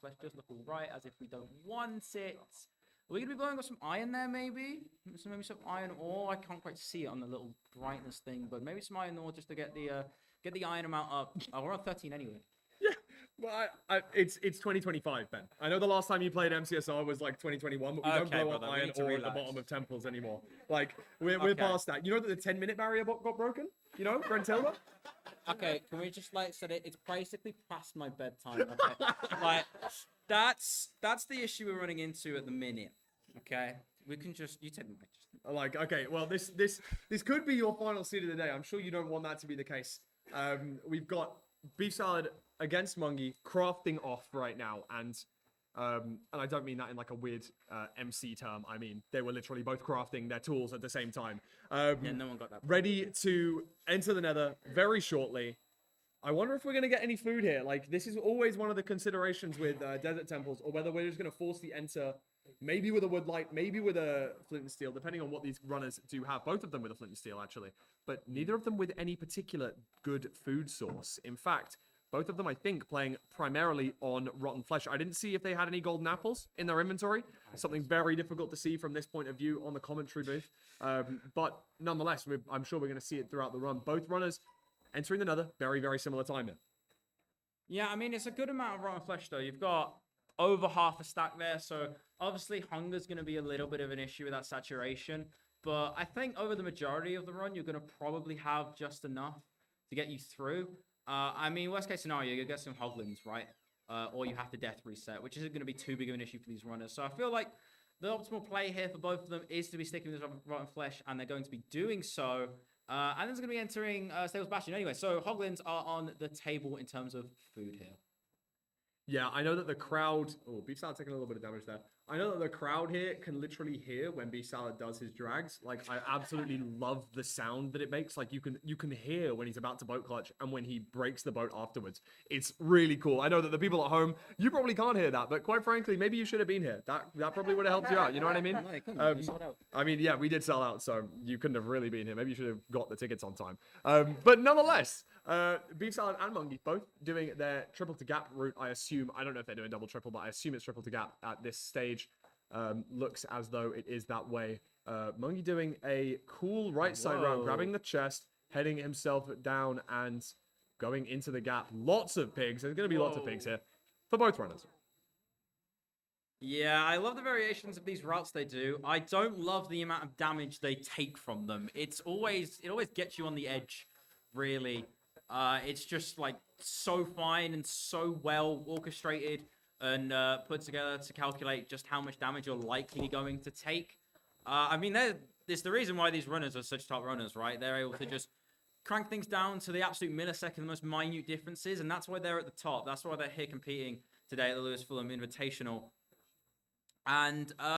flesh does look all right, as if we don't want it. We're going to be blowing up some iron there, maybe? Maybe some iron ore. I can't quite see it on the little brightness thing, but maybe some iron ore just to get the iron amount up. Oh, we're on 13 anyway. Yeah, well, it's 2025, Ben. I know the last time you played MCSR was like 2021, but we don't blow up iron ore at the bottom of temples anymore. Like, we're past that. You know that the 10-minute barrier got broken? You know, Brentilda? Okay, can we just like set it? It's basically past my bedtime. Okay, like that's the issue we're running into at the minute. Okay, we can just you take me. Like, okay, well, this could be your final seed of the day. I'm sure you don't want that to be the case. We've got beef salad against Mungie crafting off right now, and I don't mean that in like a weird MC term. I mean they were literally both crafting their tools at the same time. Yeah, no one got that. Ready to enter the Nether very shortly. I wonder if we're going to get any food here. Like, this is always one of the considerations with desert temples, or whether we're just going to force the enter, maybe with a wood light, maybe with a flint and steel, depending on what these runners do have. Both of them with a flint and steel, actually. But neither of them with any particular good food source. In fact, both of them, I think, playing primarily on rotten flesh. I didn't see if they had any golden apples in their inventory. Something very difficult to see from this point of view on the commentary booth. But nonetheless, I'm sure we're going to see it throughout the run. Both runners entering the Nether, very, very similar timing. Yeah, I mean, it's a good amount of rotten flesh, though. You've got over half a stack there, so obviously hunger's going to be a little bit of an issue with that saturation. But I think over the majority of the run, you're going to probably have just enough to get you through. I mean, worst case scenario, you get some hoglins, right? Or you have to death reset, which isn't going to be too big of an issue for these runners. So I feel like the optimal play here for both of them is to be sticking with this rotten flesh, and they're going to be doing so. And then it's going to be entering Stables Bastion anyway. So hoglins are on the table in terms of food here. Yeah, I know that the crowd... Oh, Beef Salad taking a little bit of damage there. I know that the crowd here can literally hear when Beef Salad does his drags. Like, I absolutely love the sound that it makes. Like, you can hear when he's about to boat clutch and when he breaks the boat afterwards. It's really cool. I know that the people at home, you probably can't hear that, but quite frankly, maybe you should have been here. That probably would have helped you out. You know what I mean? No, you couldn't. You sold out. I mean, yeah, we did sell out, so you couldn't have really been here. Maybe you should have got the tickets on time. But nonetheless, Beef Salad and Mungie both doing their triple to gap route, I assume. I don't know if they're doing double triple, but I assume it's triple to gap at this stage. Looks as though it is that way. Mungie doing a cool right side round, grabbing the chest, heading himself down and going into the gap. Lots of pigs. There's going to be lots of pigs here for both runners. Yeah, I love the variations of these routes they do. I don't love the amount of damage they take from them. It always gets you on the edge, really. It's just like so fine and so well orchestrated and put together to calculate just how much damage you're likely going to take. I mean, there's the reason why these runners are such top runners, right? They're able to just crank things down to the absolute millisecond, the most minute differences, and that's why they're at the top. That's why they're here competing today at the Lewis Fulham Invitational. And